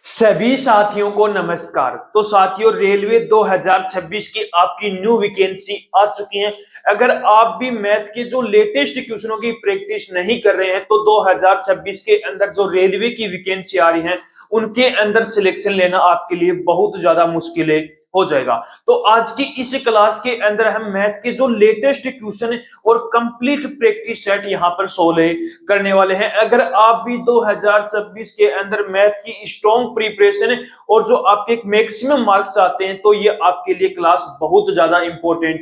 सभी साथियों को नमस्कार। तो साथियों, रेलवे 2026 की आपकी न्यू वैकेंसी आ चुकी है। अगर आप भी मैथ के जो लेटेस्ट क्वेश्चनों की प्रैक्टिस नहीं कर रहे हैं तो 2026 के अंदर जो रेलवे की वैकेंसी आ रही है उनके अंदर सिलेक्शन लेना आपके लिए बहुत ज्यादा मुश्किल हो जाएगा। तो आज की इस क्लास के अंदर हम मैथ के जो लेटेस्ट क्वेश्चन और कंप्लीट प्रैक्टिस सेट यहाँ पर सोल्व करने वाले हैं। अगर आप भी 2026 के अंदर मैथ की स्ट्रॉन्ग प्रिपरेशन और जो आपके मैक्सिमम मार्क्स चाहते हैं तो ये आपके लिए क्लास बहुत ज्यादा इंपॉर्टेंट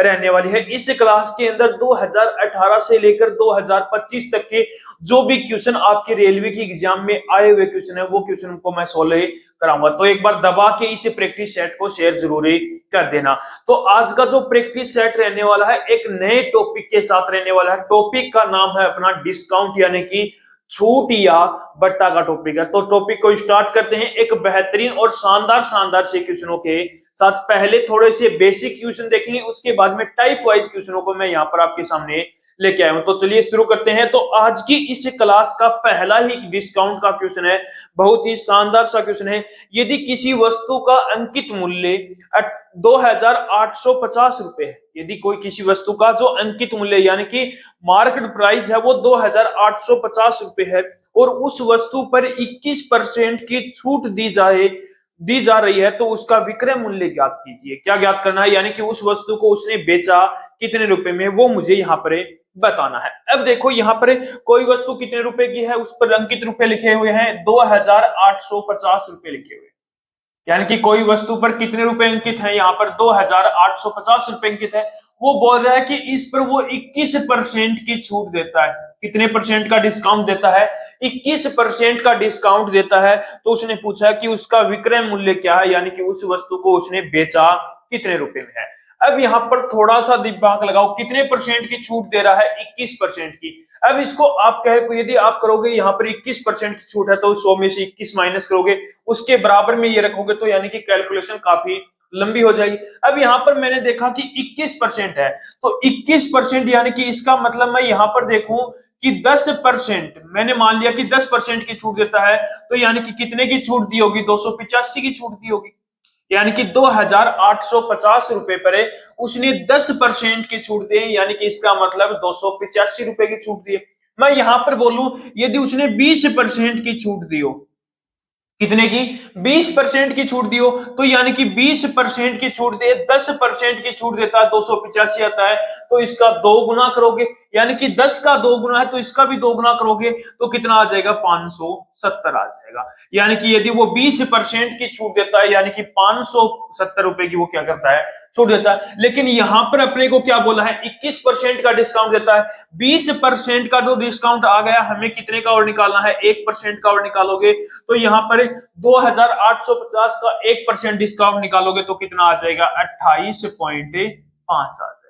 रहने वाली है। इस क्लास के अंदर 2018 से लेकर 2025 तक के जो भी क्वेश्चन आपके रेलवे की एग्जाम में आए हुए क्वेश्चन है वो क्वेश्चन को मैं सोल्व कराऊंगा। तो एक बार दबा के इस प्रैक्टिस सेट को शेयर जरूर कर देना। तो आज का जो प्रैक्टिस सेट रहने वाला है एक नए टॉपिक के साथ रहने वाला है। टॉपिक का नाम है अपना डिस्काउंट यानी कि छूट या बट्टा का टॉपिक है। तो टॉपिक को स्टार्ट करते हैं एक बेहतरीन और शानदार शानदार से क्वेश्चनों के साथ। पहले थोड़े से बेसिक क्वेश्चन देखेंगे, उसके बाद में टाइप वाइज क्वेश्चनों को मैं यहाँ पर आपके सामने लेके आया हूं। तो चलिए शुरू करते हैं। तो आज की इस क्लास का पहला ही डिस्काउंट का क्वेश्चन है, बहुत ही शानदार सा क्वेश्चन है। यदि किसी वस्तु का अंकित मूल्य 2850 रुपए है, यदि कोई किसी वस्तु का जो अंकित मूल्य यानी कि मार्केट प्राइस है वो 2850 रुपए है और उस वस्तु पर 21% की छूट दी जा रही है तो उसका विक्रय मूल्य ज्ञात कीजिए। क्या ज्ञात करना है? यानी कि उस वस्तु को उसने बेचा कितने रुपए में, वो मुझे यहाँ पर बताना है। अब देखो यहाँ पर कोई वस्तु कितने रुपए की है, उस पर अंकित रुपए लिखे हुए हैं 2850 रुपए लिखे हुए, यानी कि कोई वस्तु पर कितने रुपए अंकित है, यहाँ पर 2850 रुपए अंकित है। वो बोल रहा है कि इस पर वो 21% की छूट देता है। कितने परसेंट का डिस्काउंट देता है? 21% का डिस्काउंट देता है। तो उसने पूछा कि उसका विक्रय मूल्य क्या है, यानी कि उस वस्तु को उसने बेचा कितने रुपए में है। अब यहाँ पर थोड़ा सा दिमाग लगाओ, कितने परसेंट की छूट दे रहा है? 21% की। अब इसको आप कहे, यदि आप करोगे यहाँ पर 21% की छूट है तो 100 में से 21 माइनस करोगे, उसके बराबर में ये रखोगे तो यानी कि कैलकुलेशन काफी लंबी हो जाएगी। अब यहाँ पर मैंने देखा कि 21% है, तो 21% यानी कि इसका मतलब मैं यहाँ पर देखूं कि 10%, मैंने मान लिया कि 10% की छूट देता है, तो यानी कि कितने की छूट दी होगी? 285 की छूट दी होगी। यानी कि 2850 रुपए पर उसने 10% की छूट दी, यानी कि इसका मतलब 285 रुपए की छूट दी। मैं यहां पर बोलूं यदि उसने 20% की छूट दी हो, कितने की? 20% की छूट दी हो, तो यानी कि 20% की छूट दे, 10% की छूट देता है 285 आता है, तो इसका 2 गुना करोगे, यानी कि 10 का 2 गुना है तो इसका भी 2 गुना करोगे तो कितना आ जाएगा? 570 आ जाएगा। यानी कि यदि वो 20% की छूट देता है यानी कि 570 रुपए की वो क्या करता है? छूट देता है। लेकिन यहां पर अपने को क्या बोला है? 21% का डिस्काउंट देता है। 20% का जो डिस्काउंट आ गया, हमें कितने का और निकालना है? 1% का और निकालोगे तो यहाँ पर 2850 का 1% डिस्काउंट निकालोगे तो कितना आ जाएगा? 28.5 आ जाएगा।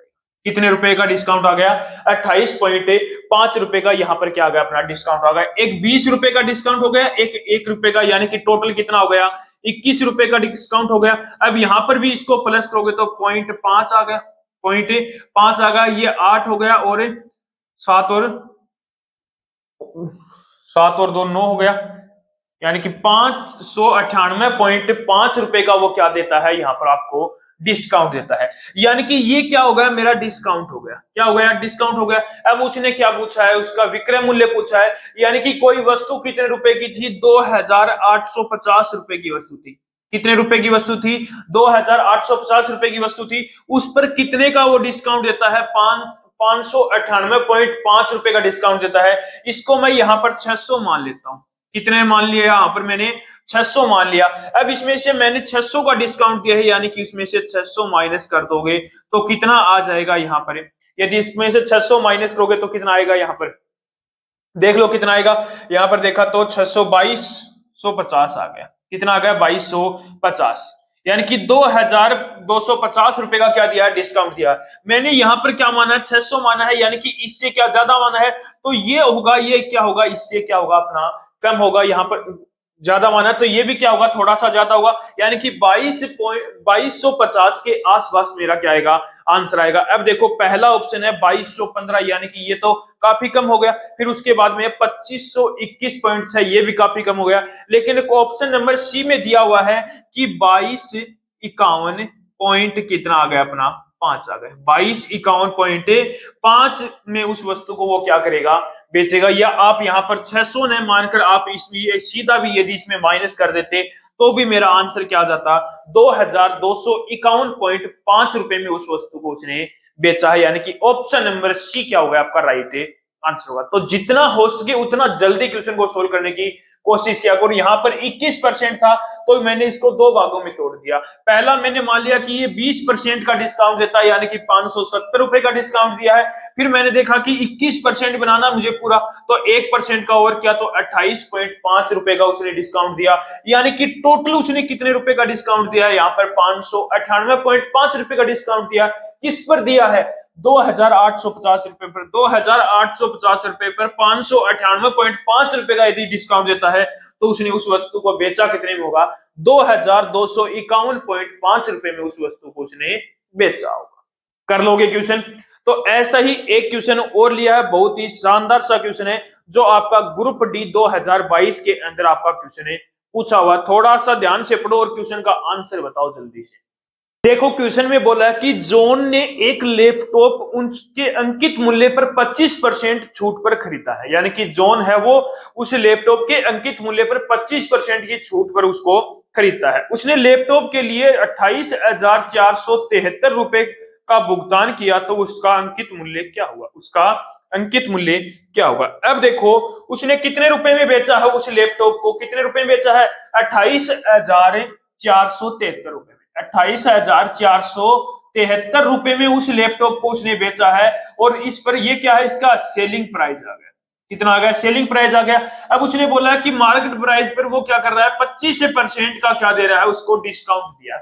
कितने रुपए का डिस्काउंट आ गया? 28.5 रुपए का यहाँ पर क्या आ गया? अपना डिस्काउंट आ गया। एक 20 रुपए का डिस्काउंट हो गया, एक रुपए का, यानी कि टोटल कितना हो गया? 21 रुपए का डिस्काउंट हो गया। अब यहां पर भी इसको प्लस करोगे तो 0.5 आ गया, 0.5 आ गया, ये 8 हो गया और 7 और 2 9 हो गया, यानी कि 598.5 रुपए का वो क्या देता है? यहाँ पर आपको डिस्काउंट देता है। यानी कि ये क्या हो गया? मेरा डिस्काउंट हो गया। क्या हो गया? डिस्काउंट हो गया। अब उसने क्या पूछा है? उसका विक्रय मूल्य पूछा है, यानी कि कोई वस्तु कितने रुपए की थी? 2850 रुपए की वस्तु थी। कितने रुपए की वस्तु थी? 2850 रुपए की वस्तु थी। उस पर कितने का वो डिस्काउंट देता है? 598.5 रुपए का डिस्काउंट देता है। इसको मैं यहाँ पर 600 मान लेता हूं। कितने मान लिया? यहाँ पर मैंने 600 मान लिया। अब इसमें से मैंने 600 का डिस्काउंट दिया है, यानी कि इसमें से 600 माइनस कर दोगे तो कितना आ जाएगा यहाँ पर? यदि इसमें से 600 माइनस करोगे तो कितना आएगा? यहाँ पर देख लो कितना आएगा। यहाँ पर देखा तो 600 2250 आ गया। कितना आ गया? 2250, यानी कि 2250 रुपए का क्या दिया? डिस्काउंट दिया। मैंने यहाँ पर क्या माना है? 600 माना है, यानी कि इससे क्या ज्यादा माना है, तो ये होगा, ये क्या होगा? इससे क्या होगा? अपना कम होगा। यहाँ पर ज्यादा माना तो ये भी क्या होगा, थोड़ा सा ज्यादा होगा, यानी कि 2250 के आसपास मेरा क्या आएगा, आंसर आएगा। अब देखो पहला ऑप्शन है 2215, यानी कि ये तो काफी कम हो गया। फिर उसके बाद में 2521.6, ये भी काफी कम हो गया। लेकिन एक ऑप्शन नंबर सी में दिया हुआ है कि 2251 कितना आ गया अपना, 5 आ गए। 2251.5 में उस वस्तु को वो क्या करेगा, बेचेगा। या आप यहाँ पर 600 ने मानकर आप इसमें सीधा भी यदि इसमें माइनस कर देते तो भी मेरा आंसर क्या आ जाता, 2251.5 रुपए में उस वस्तु को उसने बेचा है। यानी कि ऑप्शन नंबर सी क्या होगा आपका राइट आंसर होगा। तो जितना हो सके उतना जल्दी क्वेश्चन को सोल्व करने की कोशिश किया करो। यहाँ पर 21% था तो मैंने इसको दो भागों में तोड़ दिया। पहला मैंने मान लिया कि ये 20% का डिस्काउंट देता है, यानी कि 570 रुपए का डिस्काउंट दिया है। फिर मैंने देखा कि 21% बनाना मुझे पूरा, तो 1% का और क्या, तो 28.5 रुपए का उसने डिस्काउंट दिया। यानी कि टोटल उसने कितने रुपए का डिस्काउंट दिया है, यहाँ पर 598.5 रुपए का डिस्काउंट दिया। किस पर दिया है, 2850 रुपए पर। 2850 रुपए पर 598.5 रुपए का यदि डिस्काउंट देता है तो उसने उस वस्तु को बेचा कितने में होगा, 2251.5 रुपए में उस वस्तु को उसने बेचा होगा। कर लोगे क्वेश्चन। तो ऐसा ही एक क्वेश्चन और लिया है, बहुत ही शानदार सा क्वेश्चन है जो आपका ग्रुप डी 2022 के अंदर आपका क्वेश्चन है पूछा हुआ। थोड़ा सा ध्यान से पढ़ो और क्वेश्चन का आंसर बताओ जल्दी से। देखो क्वेश्चन में बोला है कि जॉन ने एक लैपटॉप उसके अंकित मूल्य पर 25% छूट पर खरीदा है। यानी कि जॉन है वो उस लैपटॉप के अंकित मूल्य पर 25% की छूट पर उसको खरीदता है। उसने लैपटॉप के लिए 28,473 रुपए का भुगतान किया, तो उसका अंकित मूल्य क्या हुआ, उसका अंकित मूल्य क्या होगा। अब देखो उसने कितने रुपए में बेचा है, उस लैपटॉप को कितने रुपए में बेचा है, 28,473 रुपए में। 28,473 रुपए में उस लैपटॉप को उसने बेचा है। और इस पर ये क्या है, इसका सेलिंग प्राइस आ गया। कितना आ गया, सेलिंग प्राइस आ गया। अब उसने बोला है कि मार्केट प्राइस पर वो क्या कर रहा है, 25% का क्या दे रहा है, उसको डिस्काउंट दिया।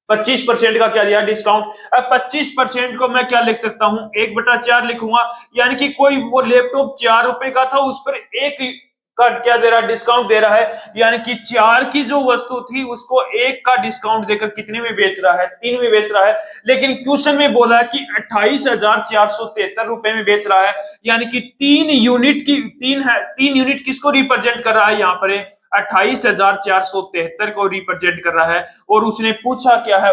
25% का क्या दिया, डिस्काउंट। अब 25% को मैं क्या लिख सकता हूं, 1/4 लिखूंगा। यानी कि कोई वो लैपटॉप 4 रुपए का था, उस पर एक का क्या दे रहा है, डिस्काउंट दे रहा है। यानी कि 4 की जो वस्तु थी उसको 1 का डिस्काउंट देकर कितने में बेच रहा है, 3 में बेच रहा है। लेकिन क्वेश्चन में बोला है कि 28,473 रुपए में बेच रहा है। यानी कि 3 यूनिट की 3 यूनिट किसको रिप्रेजेंट कर रहा है, यहाँ पर 28,473 को रिप्रेजेंट कर रहा है। और उसने पूछा क्या है,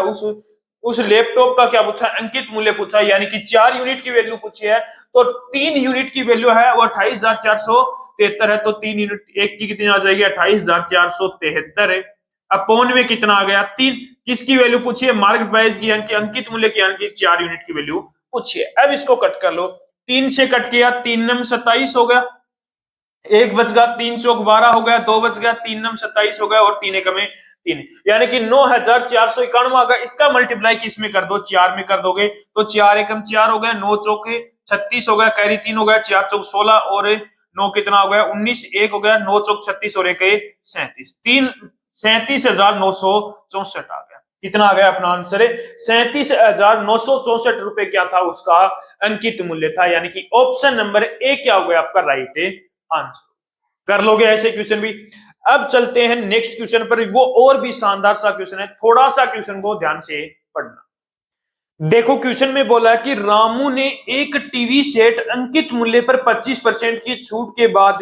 उस लैपटॉप का क्या पूछा, अंकित मूल्य पूछा। यानी कि 4 यूनिट की वैल्यू पूछी है, तो 3 यूनिट की वैल्यू है वो 28,473 है। तो 3 यूनिट एक की कितनी आ जाएगी, 28,473 अपॉन में कितना आ गया, 3। किसकी वैल्यू पूछी है, मार्केट प्राइस की, अंकित मूल्य की, यानी कि 4 यूनिट की वैल्यू पूछी है। अब इसको कट कर लो, 3 से कट किया, 3 नम 27 हो गया, 1 बच गया, 3 चौक 12 हो गया, 2 बच गया, 3 नम 27 हो गया, और 3 एकम 3, यानी कि 9,491 आ गया। इसका मल्टीप्लाई किस में कर दो, 4 में कर दोगे, तो 4 एकम 4 हो गया, 9 चौक 36 हो गया, कैरी 3 हो गया, 4 चौक 16 और 9 कितना हो गया, 19, 1 हो गया, 9 चौक 36 और 1 37, 37,964 आ गया। कितना आ गया अपना आंसर है, 37,964 रुपए क्या था उसका अंकित मूल्य था। यानी कि ऑप्शन नंबर ए क्या हो गया आपका राइट आंसर। कर लोगे ऐसे क्वेश्चन भी। अब चलते हैं नेक्स्ट क्वेश्चन पर, वो और भी शानदार सा क्वेश्चन है, थोड़ा सा क्वेश्चन को ध्यान से पढ़ना। देखो क्वेश्चन में बोला है कि रामू ने एक टीवी सेट अंकित मूल्य पर 25% की छूट के बाद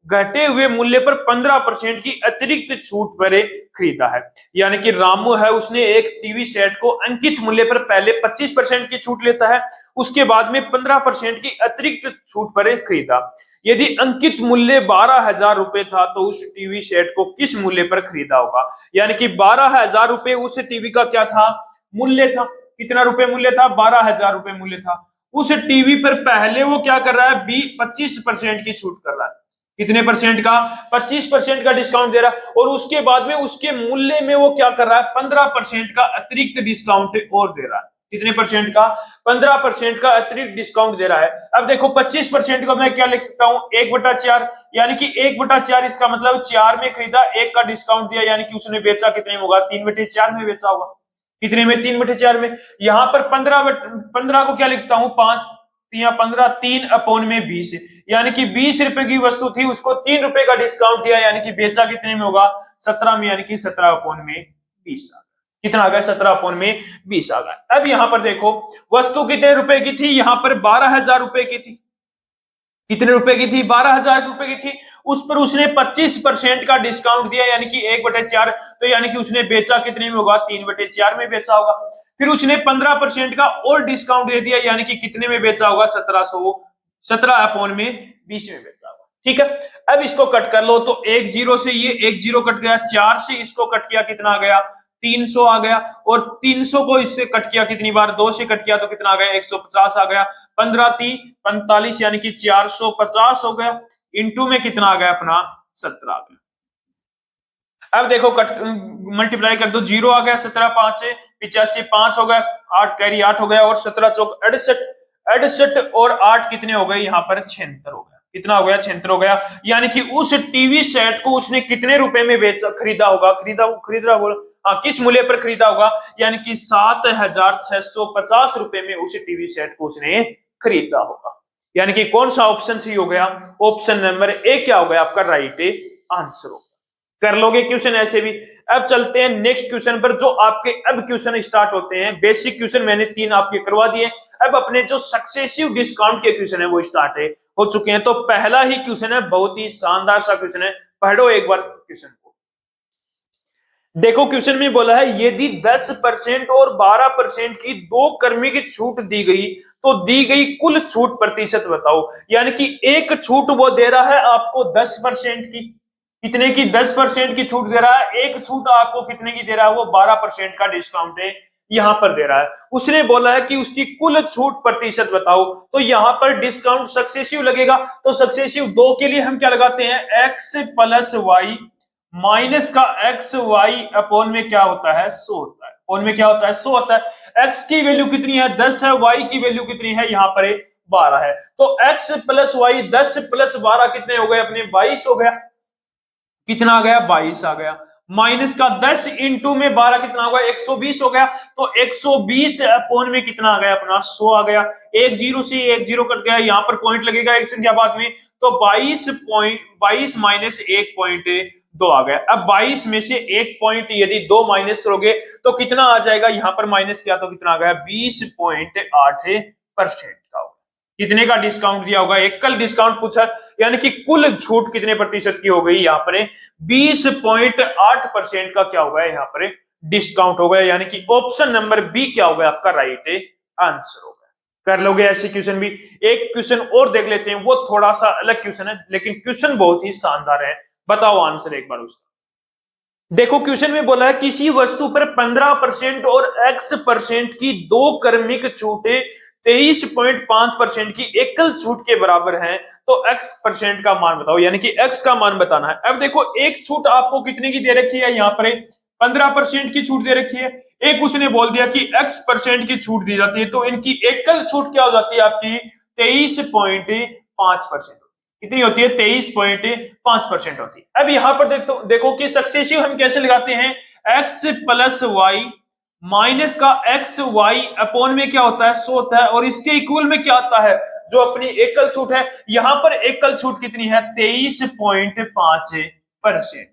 घटे हुए मूल्य पर 15% की अतिरिक्त छूट पर खरीदा है। यानी कि रामू है उसने एक टीवी सेट को अंकित मूल्य पर पहले 25% की छूट लेता है, उसके बाद में 15% की अतिरिक्त छूट पर खरीदा। यदि अंकित मूल्य 12,000 रुपए था तो उस टीवी सेट को किस मूल्य पर खरीदा होगा। यानी कि 12,000 रुपए उस टीवी का क्या था, मूल्य था। कितना रुपए मूल्य था, 12,000 रुपए मूल्य था। उस टीवी पर पहले वो क्या कर रहा है, 25% की छूट कर रहा है। कितने परसेंट का, 25% का डिस्काउंट दे रहा है। और उसके बाद में उसके मूल्य में वो क्या कर रहा है, 15% का अतिरिक्त डिस्काउंट और दे रहा है। कितने परसेंट का, 15% का अतिरिक्त डिस्काउंट दे रहा है। अब देखो 25% को मैं क्या लिख सकता हूं, 1/4, यानी कि 1/4 इसका मतलब 4 में खरीदा, 1 का डिस्काउंट दिया, यानी कि उसने बेचा कितने में होगा, 3/4 में बेचा होगा। कितने में, 3/4 में। यहां पर 15 को क्या लिखता हूं, 5, यहाँ 15, 3/20, यानी कि 20 रुपए की वस्तु थी, उसको 3 रुपए का डिस्काउंट दिया, यानी कि बेचा कितने में होगा, 17 में, यानी कि 17/20 आ गया। कितना आ गया, 17/20 आ गया। अब यहाँ पर देखो वस्तु कितने रुपए की थी, यहाँ पर 12,000 रुपए की थी। कितने रुपए की थी, 12,000 रुपए की थी। उस पर उसने 25% का डिस्काउंट दिया, यानी कि 1/4, तो यानी कि उसने बेचा कितने में होगा, 3/4 में बेचा होगा। फिर उसने 15% का और डिस्काउंट दे दिया, यानी कि कितने में बेचा होगा, 17/20 में बेचा होगा। ठीक है, अब इसको कट कर लो, तो 1 0 से ये 1 0 कट गया, 4 से इसको कट किया, कितना आ गया, 300 आ गया, और 300 को इससे कट किया कितनी बार, 2 से कट किया तो कितना आ गया, 150 आ गया। 15 3 45, यानी कि 450 हो गया। इंटू में कितना आ गया अपना, 17 आ गया। अब देखो कट मल्टीप्लाई कर दो, 0 आ गया, 17 5 85, 5 हो गया, 8 कैरी 8 हो गया, और 17 चौक 68, 68 और 8 कितने हो गए, यहाँ पर 76 हो गया। कितना हो गया, 76 हो गया। यानी कि उस टीवी सेट को उसने कितने रुपए में बेचा, खरीदा होगा, खरीदा बोल, हाँ, किस मूल्य पर खरीदा होगा, यानी कि 7,650 रुपए में उस टीवी सेट को उसने खरीदा होगा। यानी कि कौन सा ऑप्शन सही हो गया, ऑप्शन नंबर ए क्या हो गया आपका राइट आंसर हो। कर लोगे क्वेश्चन ऐसे भी। अब चलते हैं नेक्स्ट क्वेश्चन पर, जो आपके अब क्वेश्चन स्टार्ट होते हैं। बेसिक क्वेश्चन मैंने 3 आपके करवा दिए, अब अपने जो सक्सेसिव डिस्काउंट के क्वेश्चन है वो स्टार्ट हो चुके हैं। तो पहला ही क्वेश्चन है, बहुत ही शानदार सा क्वेश्चन है, पढ़ो एक बार क्वेश्चन को। देखो क्वेश्चन में बोला है, यदि 10% और 12% की दो क्रमिक छूट दी गई, तो दी गई कुल छूट प्रतिशत बताओ। यानी कि एक छूट वो दे रहा है आपको 10% की, कितने की, 10% की छूट दे रहा है। एक छूट आपको कितने की दे रहा है, वो 12% का डिस्काउंट है, यहां पर दे रहा है। उसने बोला है कि उसकी कुल छूट प्रतिशत बताओ, तो यहां पर डिस्काउंट सक्सेसिव लगेगा। तो सक्सेसिव 2 के लिए हम क्या लगाते हैं, x + y माइनस का एक्स वाई अपॉन में क्या होता है, 100 होता है। अपॉन में क्या होता है, 100 होता है। x की वैल्यू कितनी है, 10 है, y की वैल्यू कितनी है, यहाँ पर 12 है। तो x + y, 10 + 12 कितने हो गए अपने, 22 हो गया। कितना आ गया, 22 आ गया। माइनस का 10 इंटू में 12 कितना होगा, 120 हो गया। तो 120 अपॉन में कितना आ गया अपना, 100 आ गया। 1 0 से 1 0 कट गया, यहाँ पर पॉइंट लगेगा एक संख्या बाद में, तो 22 माइनस 1.2 आ गया। अब 22 में से 1 पॉइंट यदि 2 माइनस करोगे तो कितना आ जाएगा, यहाँ पर माइनस किया तो कितना आ गया, 20.8% का होगा। कितने का डिस्काउंट दिया होगा, एक कल डिस्काउंट पूछा, यानी कि कुल छूट कितने प्रतिशत की हो गई, यहाँ पर 20.8% का क्या होगा, यहाँ पर डिस्काउंट हो गया। यानी कि ऑप्शन नंबर बी क्या होगा आपका राइट आंसर होगा। कर लोगे ऐसे क्वेश्चन भी। एक क्वेश्चन और देख लेते हैं, वो थोड़ा सा अलग क्वेश्चन है, लेकिन क्वेश्चन बहुत ही शानदार है। बताओ आंसर एक बार उसका। देखो क्वेश्चन में बोला है, किसी वस्तु पर 15% और x% की दो क्रमिक छूटें 23.5% की एकल छूट के बराबर है, तो x% का मान बताओ। यानी कि x का मान बताना है। अब देखो एक छूट आपको कितने की दे रखी है, यहाँ पर 15% की छूट दे रखी है। एक उसने बोल दिया कि x% की छूट दी जाती है, तो इनकी एकल छूट क्या हो जाती है आपकी, 23.5%। कितनी होती है, 23.5% होती है। अब यहां पर देखो कि सक्सेसिव हम कैसे लगाते हैं, x + y माइनस का एक्स वाई अपॉन में क्या होता है, 100 होता है, और इसके इक्वल में क्या आता है, जो अपनी एकल छूट है। यहां पर एकल छूट कितनी है, 23.5%।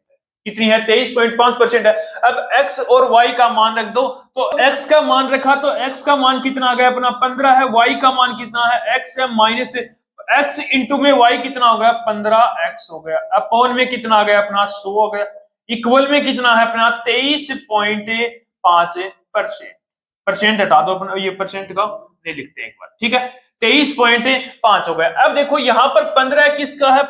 कितनी है, 23.5% है। अब x और y का मान रख दो, तो x का मान रखा तो x का मान कितना आ गया अपना, 15 है। y का मान कितना है, x है, माइनस x इंटू में y कितना हो गया, 15x हो गया। अपॉन में कितना आ गया अपना, 100 हो गया। इक्वल में कितना है अपना, 23.5%। परसेंट हटा दो अपना, ये परसेंट का नहीं लिखते एक बार, ठीक है। 23.5 हो गया। अब देखो यहाँ पर 15 किसका है,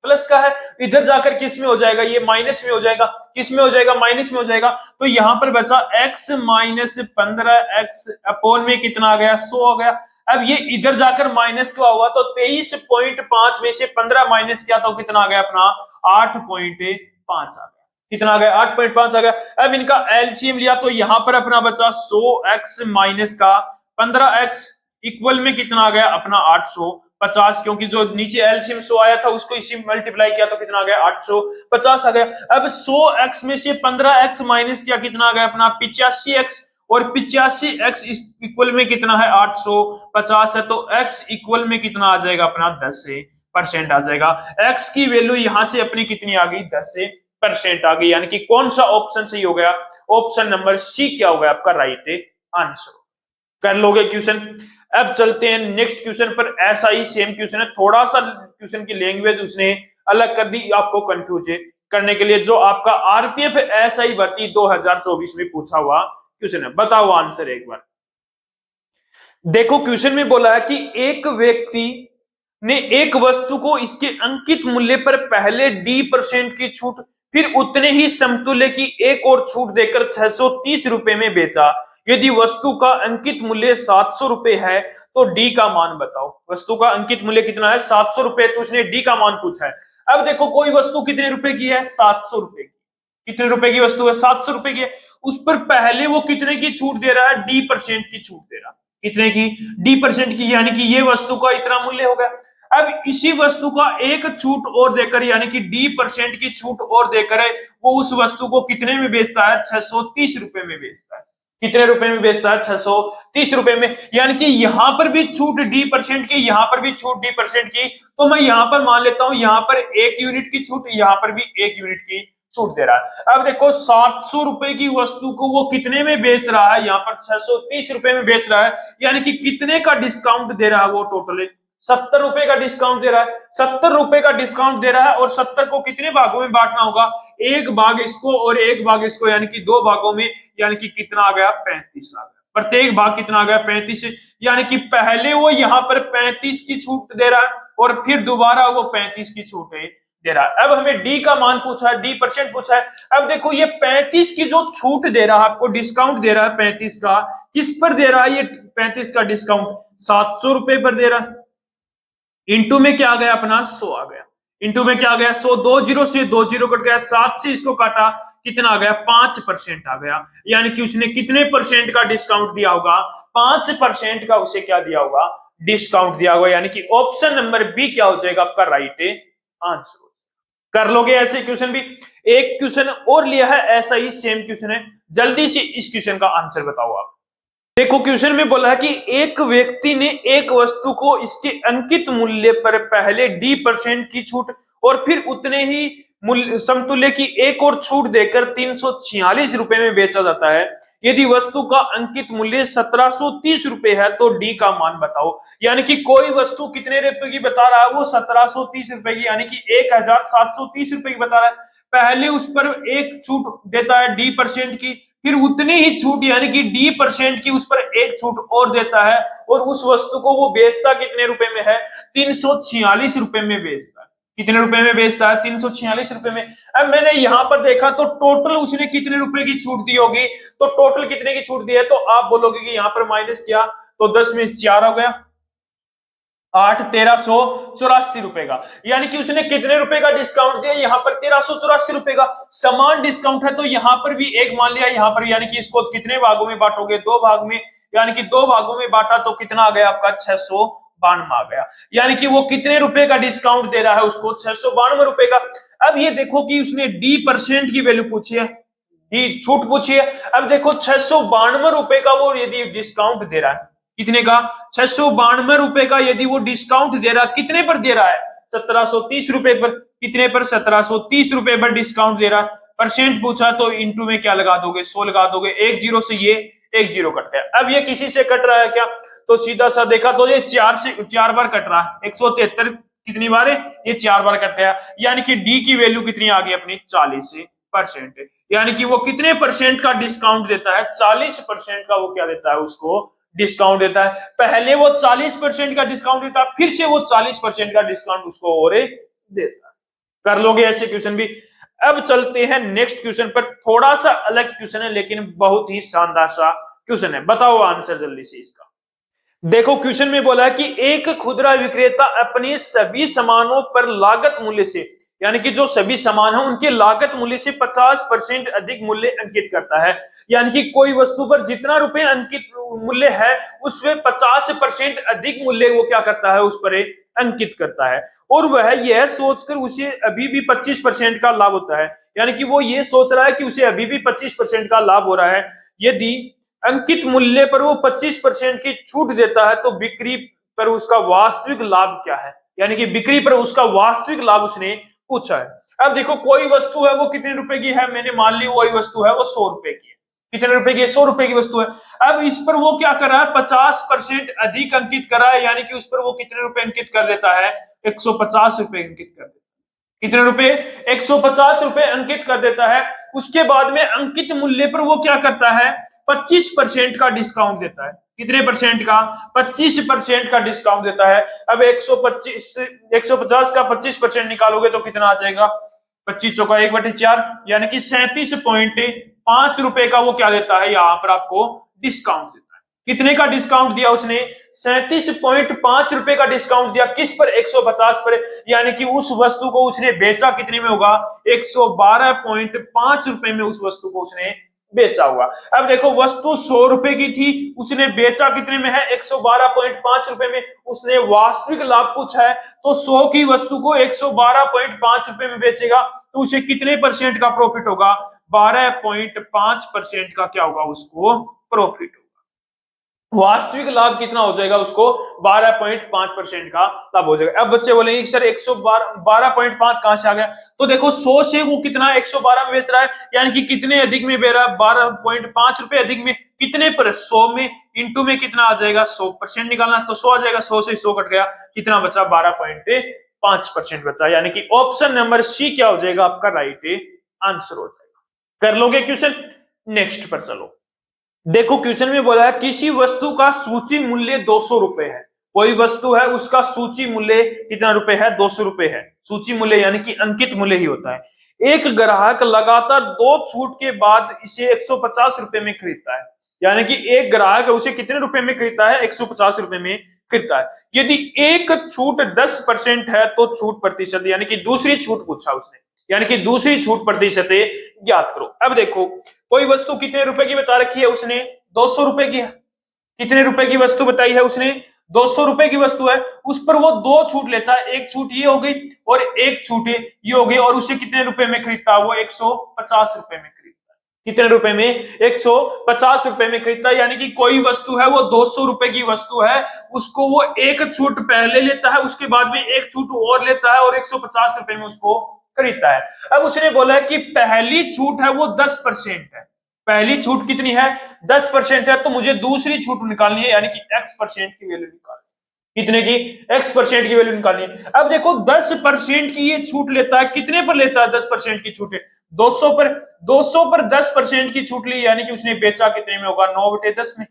प्लस का है, इधर जाकर किस में हो जाएगा, ये माइनस में हो जाएगा। किस में हो जाएगा, माइनस में हो जाएगा। तो यहाँ पर बचा x माइनस 15x अपॉन में कितना आ गया, 100 हो गया। अब ये इधर जाकर माइनस क्या हुआ, तो 23.5 में से 15 माइनस किया तो कितना आ गया अपना, 8.5 आ गया। कितना आ गया, 8.5 आ गया। अब इनका एलसीएम लिया तो यहां पर अपना बचा 100x माइनस का 15x इक्वल में कितना आ गया अपना 850, क्योंकि जो नीचे एलसीएम 100 आया था उसको इसी मल्टीप्लाई किया तो कितना आ गया, 850 आ गया। अब 100x में से 15x माइनस किया कितना आ गया अपना 85x, और 85x इक्वल में कितना है 850 है, तो x इक्वल में कितना आ जाएगा अपना 10% आ जाएगा। x की वैल्यू यहां से अपनी कितनी आ गई 10% आ गई, यानी कि कौन सा ऑप्शन सही हो गया, ऑप्शन नंबर सी क्या हो गया आपका राइट आंसर। कर लोगे क्वेश्चन। अब चलते हैं नेक्स्ट क्वेश्चन पर, ऐसा ही सेम क्वेश्चन है, थोड़ा सा क्वेश्चन की लैंग्वेज उसने अलग कर दी आपको कंफ्यूज करने के लिए, जो आपका आरपीएफ एसआई भर्ती 2024 में पूछा हुआ क्वेश्चन है। बताओ आंसर एक बार। देखो क्वेश्चन में बोला है कि एक व्यक्ति ने एक वस्तु को इसके अंकित मूल्य पर पहले D% की छूट, फिर उतने ही समतुल्य की एक और छूट देकर 630 रुपए में बेचा। यदि वस्तु का अंकित मूल्य 700 रुपए है तो डी का मान बताओ। वस्तु का अंकित मूल्य कितना है 700 रुपए, तो उसने डी का मान पूछा है। अब देखो कोई वस्तु कितने रुपए की है 700 रुपए की, कितने रुपए की वस्तु है 700 रुपए की है, उस पर पहले वो कितने की छूट दे रहा है D% की छूट दे रहा है, कितने की D% की, यानी कि ये वस्तु का इतना मूल्य हो गया। अब इसी वस्तु का एक छूट और देकर, यानी कि D% की छूट और देकर वो उस वस्तु को कितने में बेचता है 630 रुपए में बेचता है। कितने रुपए में बेचता है 630 रुपए में, यानी कि यहां पर भी छूट D% की, यहां पर भी छूट D% की, तो मैं यहां पर मान लेता हूं यहां पर 1 यूनिट की छूट, यहां पर भी 1 यूनिट की छूट दे रहा है। अब देखो 700 रुपए की वस्तु को वो कितने में बेच रहा है, यहाँ पर 630 रुपए में बेच रहा है, यानी कि कितने का डिस्काउंट दे रहा है वो, टोटली 70 रुपए का डिस्काउंट दे रहा है। 70 रुपए का डिस्काउंट दे रहा है और 70 को कितने भागों में बांटना होगा, एक भाग इसको और एक भाग इसको, यानी कि 2 भागों में, यानी कि कितना आ गया 35 आ गया। प्रत्येक भाग कितना आ गया 35, यानी कि पहले वो यहाँ पर 35 की छूट दे रहा है और फिर दोबारा वो 35 की छूट दे रहा है। अब हमें डी का मान पूछा है, D% पूछा है। अब देखो ये 35 की जो छूट दे रहा है आपको, डिस्काउंट दे रहा है 35 का, किस पर दे रहा है ये 35 का डिस्काउंट 700 रुपए पर दे रहा है। इंटू में क्या आ गया अपना 100 आ गया, इंटू में क्या आ गया 100, 2 जीरो से 2 जीरो कट गया, 7 से इसको काटा, कितना आ गया 5% आ गया, यानी कि उसने कितने परसेंट का डिस्काउंट दिया होगा 5% का उसे क्या दिया होगा डिस्काउंट दिया होगा, यानी कि ऑप्शन नंबर बी क्या हो जाएगा आपका राइट आंसर। कर लोगे ऐसे क्वेश्चन भी। एक क्वेश्चन और लिया है, ऐसा ही सेम क्वेश्चन है, जल्दी से इस क्वेश्चन का आंसर बताओ आप। देखो क्वेश्चन में बोला है कि एक व्यक्ति ने एक वस्तु को इसके अंकित मूल्य पर पहले D% की छूट और फिर उतने ही मूल्य समतुल्य की एक और छूट देकर 346 रुपए में बेचा जाता है। यदि वस्तु का अंकित मूल्य 1730 रुपए है तो डी का मान बताओ। यानी कि कोई वस्तु कितने रुपए की बता रहा है वो 1730 रुपए की, यानी कि 1730 रुपए की बता रहा है। पहले उस पर एक छूट देता है D% की, फिर उतनी ही छूट यानी कि D% की उस पर एक छूट और देता है और उस वस्तु को वो बेचता कितने रुपए में है 346 रुपए में बेचता है। कितने रुपए में बेचता है 346 रुपए में। अब मैंने यहां पर देखा तो टोटल उसने कितने रुपए की छूट दी होगी, तो टोटल कितने की छूट दी है, तो आप बोलोगे कि यहाँ पर माइनस किया तो 10 में 4 हो गया, 8 1384 रुपए का, यानी कि उसने कितने रुपए का डिस्काउंट दिया यहाँ पर 1384 रुपए का। समान डिस्काउंट है तो यहाँ पर भी एक मान लिया यहाँ पर, यानी कि इसको कितने भागों में बांटोगे 2 भाग में, यानी कि 2 भागों में बांटा तो कितना आ गया आपका 692 आ गया, यानी कि वो कितने रुपए का डिस्काउंट दे रहा है उसको 692 रुपए का। अब ये देखो कि उसने D% की वैल्यू पूछी है, डी छूट पूछी है। अब देखो 692 रुपए का वो यदि डिस्काउंट दे रहा है, कितने का 692 रुपए का यदि वो डिस्काउंट दे रहा है, कितने पर दे रहा है 1730 रुपए पर, कितने पर 1730 रुपए पर डिस्काउंट दे रहा है। परसेंट पूछा तो इंटू में क्या लगा दोगे 100 लगा दोगे, एक जीरो से ये एक जीरो कट गया। अब ये किसी से कट रहा है क्या, तो सीधा सा देखा तो ये 4 बार कट रहा है, 173 कितनी बार है ये 4 बार कट गया, यानी कि डी की वैल्यू कितनी आ गई अपनी 40%, यानी कि वो कितने परसेंट का डिस्काउंट देता है 40% का वो क्या देता है उसको डिस्काउंट देता है। पहले वो 40% का डिस्काउंट देता है, फिर से वो 40% का डिस्काउंट उसको और देता है। कर लोगे ऐसे क्वेश्चन भी। अब चलते हैं नेक्स्ट क्वेश्चन पर, थोड़ा सा अलग क्वेश्चन है लेकिन बहुत ही शानदार सा क्वेश्चन है, बताओ आंसर जल्दी से इसका। देखो क्वेश्चन में बोला है कि एक खुदरा विक्रेता अपने सभी सामानों पर लागत मूल्य से, यानी कि जो सभी सामान है उनके लागत मूल्य से 50% अधिक मूल्य अंकित करता है। यानी कि कोई वस्तु पर जितना रुपए अंकित मूल्य है उसमें 50% अधिक मूल्य वो क्या करता है उस पर अंकित करता है, और वह यह सोचकर उसे अभी भी 25% का लाभ होता है। यानी कि वो ये सोच रहा है कि उसे अभी भी 25% का लाभ हो रहा है। यदि अंकित मूल्य पर वो 25% की छूट देता है, तो बिक्री पर उसका वास्तविक लाभ क्या है, यानी कि बिक्री पर उसका वास्तविक लाभ उसने पूछा है। अब देखो कोई वस्तु है वो कितने रुपए की है, मैंने मान ली वही वस्तु है वो 100 रुपए की है। कितने रुपए की है, 100 रुपए की वस्तु है। अब इस पर वो क्या कर रहा है, 50% अधिक अंकित कर रहा है, यानी कि उस पर वो कितने रुपए अंकित कर देता है, 150 रुपए अंकित कर देता है। कितने रुपए, 150 रुपए अंकित कर देता है। उसके बाद में अंकित मूल्य पर वो क्या करता है, 25% का डिस्काउंट देता है। कितने परसेंट का, 25% का डिस्काउंट देता है। अब 150 का 25% निकालोगे तो कितना आ जाएगा, 25 का 1/4, यानी कि 37.5 रुपए का वो क्या देता है, यहाँ पर आपको डिस्काउंट देता है। कितने का डिस्काउंट दिया उसने, 37.5 रुपए का डिस्काउंट दिया। किस पर, 150 पर, यानी कि उस वस्तु को उसने बेचा कितने में होगा, 112.5 रुपए में उस वस्तु को उसने बेचा हुआ। अब देखो वस्तु 100 रुपए की थी, उसने बेचा कितने में है, 112.5 रुपए में। उसने वास्तविक लाभ पूछा है, तो 100 की वस्तु को 112.5 रुपए में बेचेगा, तो उसे कितने परसेंट का प्रॉफिट होगा, 12.5% का क्या होगा उसको प्रॉफिट। वास्तविक लाभ कितना हो जाएगा उसको, 12.5% का लाभ हो जाएगा। अब बच्चे बोलेंगे सर 112.5 कहां से आ गया, तो देखो 100 से वो कितना 112 में बेच रहा है, यानी कि कितने अधिक में बेच रहा है, 12.5 रुपए अधिक में। कितने पर, 100 में, इंटू में कितना आ जाएगा, 100% निकालना तो 100 आ जाएगा, 100 से 100 कट गया, कितना बचा, 12.5% बचा, यानी कि ऑप्शन नंबर सी क्या हो जाएगा आपका राइट आंसर हो जाएगा। कर लोगे क्वेश्चन, नेक्स्ट पर चलो। देखो क्वेश्चन में बोला है किसी वस्तु का सूची मूल्य 200 रुपए है। कोई वस्तु है उसका सूची मूल्य कितना रुपए है, 200 रुपए है। सूची मूल्य यानी कि अंकित मूल्य ही होता है। एक ग्राहक लगातार 2 छूट के बाद इसे 150 रुपए में खरीदता है, यानी कि एक ग्राहक है उसे कितने रुपए में खरीदता है, 150 रुपए में खरीदता है। यदि एक छूट 10% है तो छूट प्रतिशत, यानी कि दूसरी छूट पूछा उसने, यानी कि दूसरी छूट प्रतिशत ज्ञात करो। अब देखो कोई वस्तु कितने रुपए की बता रखी है उसने, 200 रुपए की है। कितने रुपए की वस्तु बताई है उसने, 200 रुपए की वस्तु है। उस पर वो 2 छूट लेता है, एक छूट ये हो गई और एक छूट ये हो गई, और उसे कितने रुपए में खरीदता है, वो 150 रुपए में खरीदता है। कितने रुपए में, 150 रुपए में खरीदता है। यानी कि कोई वस्तु है वो 200 रुपए की वस्तु है, उसको वो एक छूट पहले लेता है, उसके बाद में एक छूट और लेता है और 150 रुपए में उसको खरीदता है। अब उसने बोला है कि पहली छूट है वो 10% है। पहली छूट कितनी है, 10% है, तो मुझे दूसरी छूट निकालनी है, यानी कि x% की वैल्यू निकालनी है। कितने की, x% की वैल्यू निकालनी है। अब देखो 10% की ये छूट लेता है, कितने पर लेता है 10% की छूट है, 200 पर। 200 पर 10% की छूट ली, यानी कि उसने बेचा कितने में होगा, 9/10 में।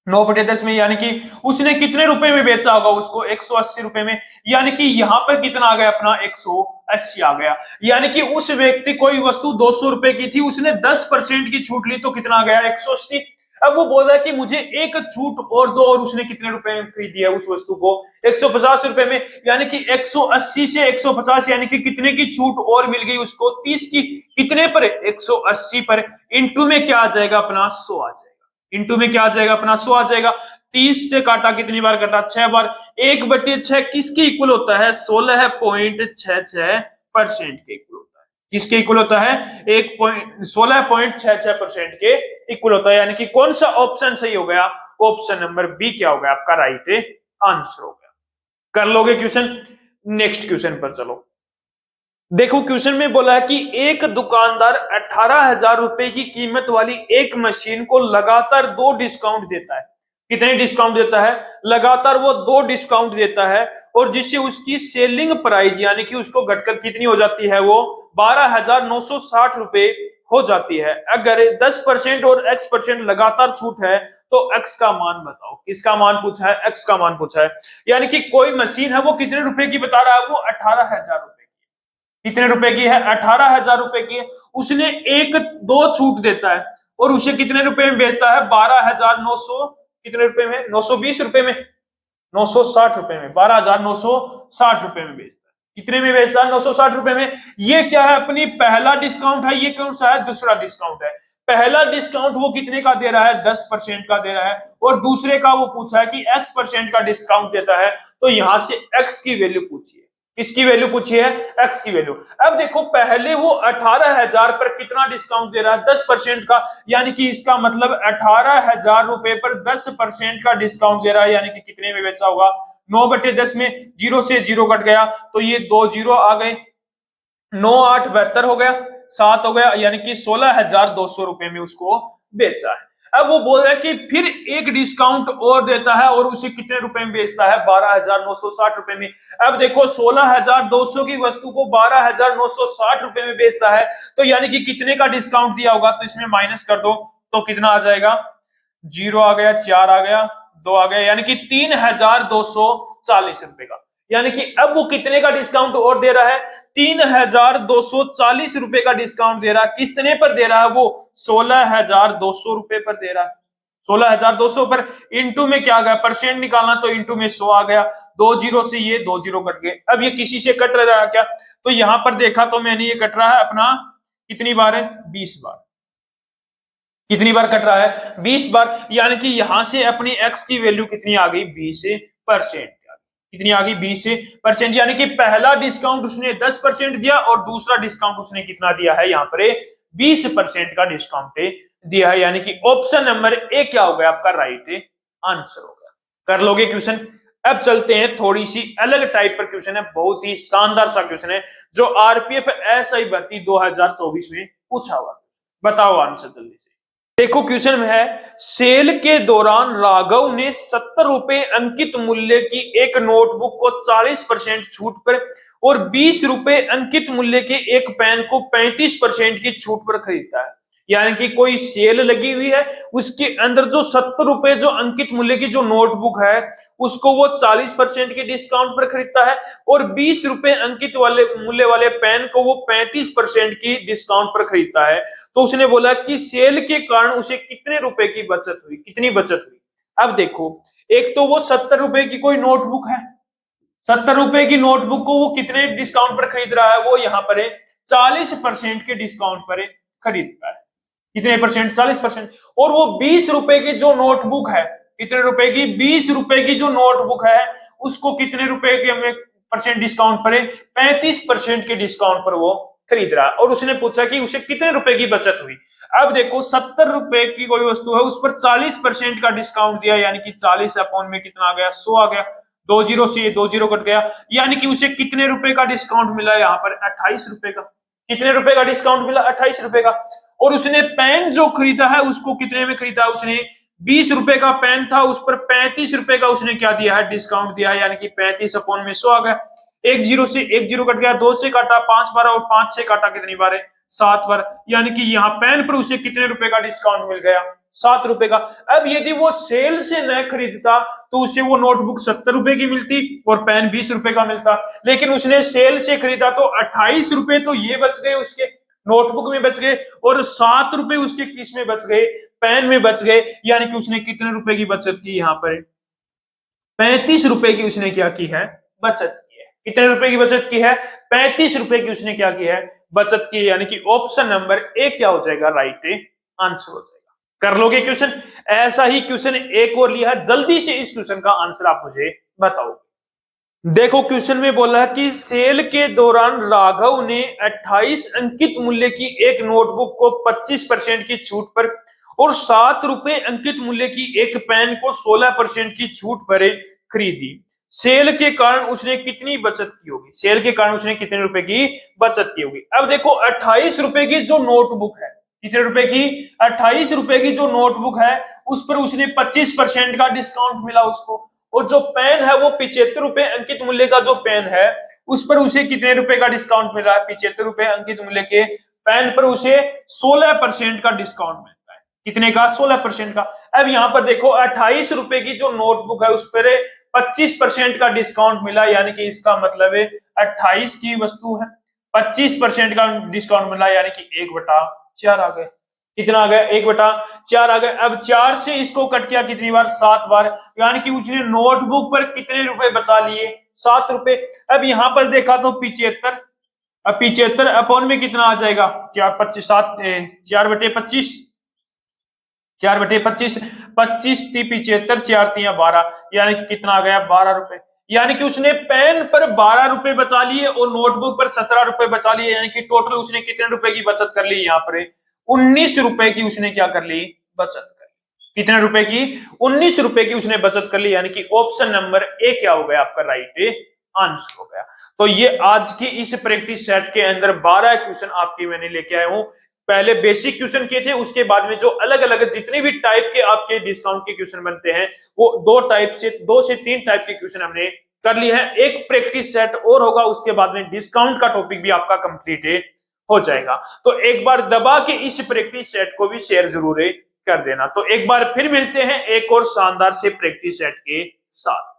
9/10 में, यानी कि उसने कितने रुपए में बेचा होगा उसको, 180 रुपए में। यानी कि यहां पर कितना आ गया अपना, 180 आ गया। यानी कि उस व्यक्ति, कोई वस्तु 200 रुपए की थी, उसने 10% की छूट ली तो कितना आ गया, 180। अब वो बोल रहा है कि मुझे एक छूट और दो, और उसने कितने रुपए में खरीदी है उस वस्तु को, 150 रुपए में। यानी कि 180 से 150, यानी कि कितने की छूट और मिल गई उसको, 30 की। कितने पर, 180 पर। इंटू में क्या आ जाएगा अपना, 100 आ जाएगा। इंटू में क्या आ जाएगा अपना, 100 आ जाएगा। 30 से काटा कितनी बार कटा, 6 बार। 1/6 किसके इक्वल होता है, 16.66% के इक्वल होता है। किसके इक्वल होता है, 16.66% के इक्वल होता है। यानी कि कौन सा ऑप्शन सही हो गया, ऑप्शन नंबर बी क्या हो गया आपका राइट आंसर हो गया। कर लोगे क्वेश्चन, नेक्स्ट क्वेश्चन पर चलो। देखो क्वेश्चन में बोला है कि एक दुकानदार 18,000 रुपए की कीमत वाली एक मशीन को लगातार 2 डिस्काउंट देता है। कितने डिस्काउंट देता है, लगातार वो 2 डिस्काउंट देता है, और जिससे उसकी सेलिंग प्राइस, यानी कि उसको घटकर कितनी हो जाती है, वो 12,960 रुपए हो जाती है। अगर 10% और x% लगातार छूट है तो x का मान बताओ। किसका मान पूछा है, x का मान पूछा है। यानी कि कोई मशीन है वो कितने रुपए की बता रहा है, वो 18,000 रुपए। कितने रुपए की है, 18,000 रुपए की है। उसने एक 2 छूट देता है, और उसे कितने रुपए में बेचता है, 12,900 कितने रुपए में, 920 रुपए में, 960 रुपए में, 12,960 रुपए में बेचता है। कितने में बेचता है, 960 रुपए में। ये क्या है, अपनी पहला डिस्काउंट है। ये कौन सा है, दूसरा डिस्काउंट है। पहला डिस्काउंट वो कितने का दे रहा है, 10% का दे रहा है, और दूसरे का वो पूछा है कि x% का डिस्काउंट देता है, तो यहां से x की वैल्यू पूछिए। किसकी वैल्यू पूछी है? एक्स की वैल्यू। अब देखो पहले वो 18,000 पर कितना डिस्काउंट दे रहा है? 10% का, यानी कि इसका मतलब 18,000 रुपए पर 10% का डिस्काउंट दे रहा है, यानी कि कितने में बेचा होगा? 9/10 में, जीरो से जीरो कट गया तो ये 2 जीरो आ गए, 9 8 72 हो गया, 7 हो गया, यानी कि 16,200 रुपए में उसको बेचा है। अब वो बोल रहा है कि फिर एक डिस्काउंट और देता है और उसे कितने रुपए में बेचता है? 12,960 रुपए में। अब देखो 16,200 की वस्तु को 12,960 रुपए में बेचता है, तो यानी कि कितने का डिस्काउंट दिया होगा? तो इसमें माइनस कर दो तो कितना आ जाएगा? जीरो आ गया, 4 आ गया, 2 आ गया, यानी कि 3,240 रुपए का। यानी कि अब वो कितने का डिस्काउंट और दे रहा है? 3,240 रुपए का डिस्काउंट दे रहा है। कितने पर दे रहा है वो? 16,200 रुपए पर दे रहा है। 16,200 पर इंटू में क्या आ गया? परसेंट निकालना, तो इंटू में 100 आ गया। 2 जीरो से ये 2 जीरो कट गए। अब ये किसी से कट रहा है क्या? तो यहां पर देखा तो मैंने ये कट रहा है अपना कितनी बार है? 20 बार। कितनी बार कट रहा है? 20 बार। यानी कि यहां से अपनी एक्स की वैल्यू कितनी आ गई? 20%। कितनी आ गई? 20%। यानी कि पहला डिस्काउंट उसने 10% दिया और दूसरा डिस्काउंट उसने कितना दिया है? यहाँ पर 20% का डिस्काउंट दिया है। यानी कि ऑप्शन नंबर ए क्या हो गया आपका? राइट आंसर हो गया। कर लोगे क्वेश्चन? अब चलते हैं थोड़ी सी अलग टाइप पर क्वेश्चन है, बहुत ही शानदार सा क्वेश्चन है जो आरपीएफ एसआई भर्ती 2024 में पूछा हुआ। बताओ आंसर जल्दी से। देखो क्वेश्चन में है, सेल के दौरान राघव ने 70 रुपए अंकित मूल्य की एक नोटबुक को 40% छूट पर और 20 रुपए अंकित मूल्य के एक पेन को 35% की छूट पर खरीदा है। यानी कि कोई सेल लगी हुई है, उसके अंदर जो 70 रुपए जो अंकित मूल्य की जो नोटबुक है उसको वो 40% के डिस्काउंट पर खरीदता है और 20 रुपए अंकित वाले मूल्य वाले पेन को वो 35% की डिस्काउंट पर खरीदता है। तो उसने बोला कि सेल के कारण उसे कितने रुपए की बचत हुई? कितनी बचत हुई? अब देखो, एक तो वो 70 रुपए की कोई नोटबुक है, 70 रुपए की नोटबुक को वो कितने डिस्काउंट पर खरीद रहा है? वो यहाँ पर 40% के डिस्काउंट पर खरीदता है। कितने परसेंट? 40%। और वो 20 रुपए की जो नोटबुक है, कितने रुपए की? 20 रुपए की जो नोटबुक है उसको कितने रुपए के हमें परसेंट डिस्काउंट पर? 35% के डिस्काउंट पर वो खरीद रहा है। और उसने पूछा कि उसे कितने रुपए की बचत हुई। अब देखो 70 रुपए की कोई वस्तु है, उस पर 40% का डिस्काउंट दिया, यानी कि 40 अपॉन में कितना आ गया? 100 आ गया। 2 जीरो से 2 जीरो कट गया, यानी कि उसे कितने रुपए का डिस्काउंट मिला? यहाँ पर 28 रुपए का। कितने रुपए का डिस्काउंट मिला? 28 रुपए का। और उसने पेन जो खरीदा है उसको कितने में खरीदा? उसने 20 रुपए का पेन था, उस पर 35 रुपए का उसने क्या दिया है? डिस्काउंट दिया है, यानी कि 35 अपॉन में 100 आ गया। एक जीरो से एक जीरो कट गया, 2 से काटा 5 बार और 5 से काटा कितनी बार है? 7 बार। यानी कि यहाँ पेन पर उसे कितने रुपए का डिस्काउंट मिल गया? 7 रुपए का। अब यदि वो सेल से न खरीदता तो उसे वो नोटबुक 70 रुपए की मिलती और पेन 20 रुपए का मिलता, लेकिन उसने सेल से खरीदा तो 28 रुपए तो ये बच गए, उसके नोटबुक में बच गए और 7 रुपए उसके किस में बच गए? पेन में बच गए। यानी कि उसने कितने रुपए की बचत की? यहाँ पर 35 रुपए की उसने क्या की है? बचत की है। कितने रुपए की बचत की है? 35 रुपए की उसने क्या की है? बचत की है। यानी कि ऑप्शन नंबर ए क्या हो जाएगा? राइट आंसर हो जाएगा। कर लोगे क्वेश्चन? ऐसा ही क्वेश्चन एक और लिया है, जल्दी से इस क्वेश्चन का आंसर आप मुझे बताओ। देखो क्वेश्चन में बोला कि सेल के दौरान राघव ने 28 अंकित मूल्य की एक नोटबुक को 25% की छूट पर और 7 रुपए अंकित मूल्य की एक पेन को 16% की छूट पर खरीदी। सेल के कारण उसने कितनी बचत की होगी? सेल के कारण उसने कितने रुपए की बचत की होगी? अब देखो 28 रुपए की जो नोटबुक है, कितने रुपए की? 28 रुपए की जो नोटबुक है उस पर उसने 25% का डिस्काउंट मिला उसको। और जो पेन है वो 75 रुपए अंकित मूल्य का जो पेन है उस पर उसे कितने रुपए का डिस्काउंट मिल रहा है? 75 रुपए अंकित मूल्य के पेन पर उसे 16% का डिस्काउंट मिलता है। कितने का? 16% का। अब यहाँ पर देखो 28 रुपए की जो नोटबुक है उस पर 25% का डिस्काउंट मिला, यानी कि इसका मतलब है 28 की वस्तु है, 25% का डिस्काउंट मिला, यानी कि 1/4 आ गए। कितना आ गया? 1/4 आ गया। अब 4 से इसको कट किया कितनी बार? 7 बार। यानी कि उसने नोटबुक पर कितने रुपए बचा लिए? 7 रुपए। अब यहां पर देखा तो 75, अब 75 अपॉन में कितना आ जाएगा? 4/25 7 4/25 4/25 25 × 75 4 × 12, यानी कि कितना आ गया? 12 रुपए। यानी कि उसने पेन पर 12 रुपए बचा लिए और नोटबुक पर 17 रुपए बचा लिए, यानी कि टोटल उसने कितने रुपए की बचत कर ली यहाँ पर? 19 रुपए की उसने क्या कर ली? बचत कर ली। कितने रुपए की? 19 रुपए की उसने बचत कर ली, यानी कि ऑप्शन नंबर ए क्या हो गया आपका राइट आंसर हो गया। तो ये आज की इस प्रैक्टिस सेट के अंदर 12 क्वेश्चन आपकी मैंने लेके आया हूं। पहले बेसिक क्वेश्चन किए थे, उसके बाद में जो अलग अलग जितने भी टाइप के आपके डिस्काउंट के क्वेश्चन बनते हैं वो दो से तीन टाइप के क्वेश्चन हमने कर लिए हैं। एक प्रैक्टिस सेट और होगा, उसके बाद में डिस्काउंट का टॉपिक भी आपका कंप्लीट हो जाएगा। तो एक बार दबा के इस प्रैक्टिस सेट को भी शेयर जरूर कर देना। तो एक बार फिर मिलते हैं एक और शानदार से प्रैक्टिस सेट के साथ।